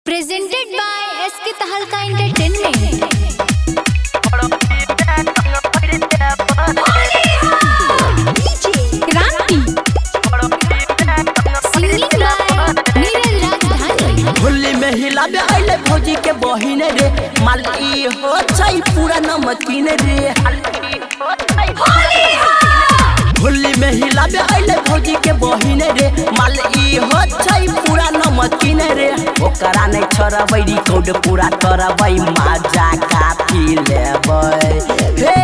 Presented by SK Tahalka Entertainment. क्रांति singing by Neeraj राजधानी। होली में हिलाबे आइले भौजी के बहिन रे, माली हो छै पूरा नमकीन रे। होली में हिलाबे आइले भौजी के बहिन रे, माली हो छै पूरा नमकीन रे। ओकरा नै छोड़बै रिकॉर्ड पूरा करबै, मजा काफी लेबै। हे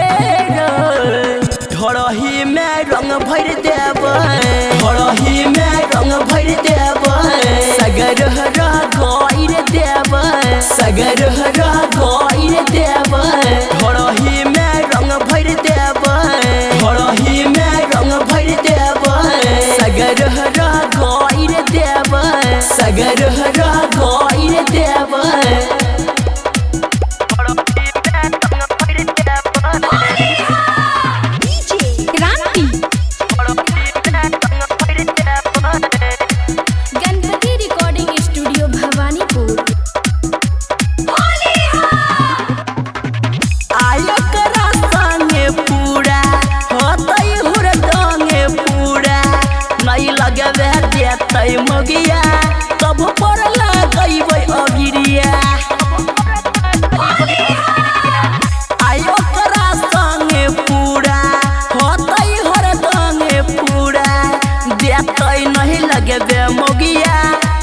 ढोरही में रंग भर देबै, ढोरही में रंग भर देबै। सगर हरा गइर देबै, सगर हरा गइर देबै। ढोरही में रंग भर देबै, ढोरही में रंग भर देबै। सगर हरा गइर देबै, सगर हरा गइर देबै। क्रांति गणपति रिकॉर्डिंग स्टूडियो भवानीपुर। आयकरा संगे पूरा होतै हुरदंगे पूरा, नहीं लगबे देतै मगिया तब पर लगैबै अगिरिया। आयकरा संगे पूरा होतै हुरदंगे पूरा, देतै नहीं लगबे मगिया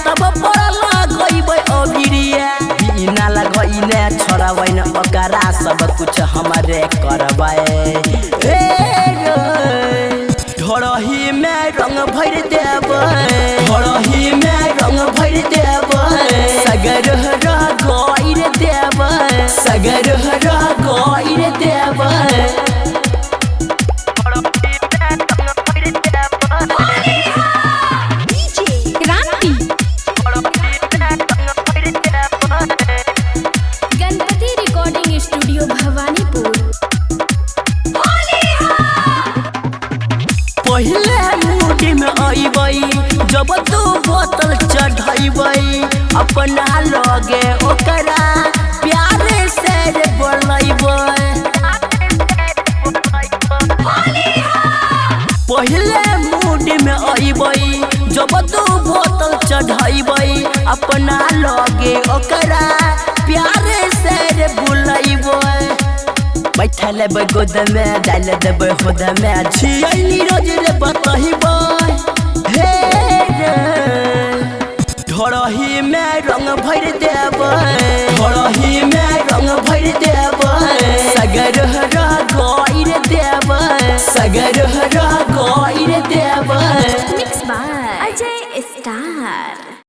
तब पर लगैबै अगिरिया। बिना लगैने छोड़बै न ओकरा, सब कुछ हमारे करबै। ढोरही में रंग भर देबै, ढोरही में रंग भर देबै। सगर हरा गइर देबै, सगर हरा गइर देबै। क्रांति गणपति रिकॉर्डिंग स्टूडियो भवानीपुर। पहले मूडी में अइबै, जब तू बोतल चढ़ैबै, अपना लगे ओकरा प्यार से बोलैबै। पहले मूडी में अइबै, जब तू बोतल चढ़ैबै, अपना लगे ओकरा प्यार से बुलैबै। बैठा लेबै गोद में, डाल देबै होद में, छियै नीरज रे बतैबै। हे ढोरही में रंग भर देबै, ढोरही में रंग भर देबै। सगर हरा गइर देबै, सगर हरा गइर देबै। Mix by Ajay star.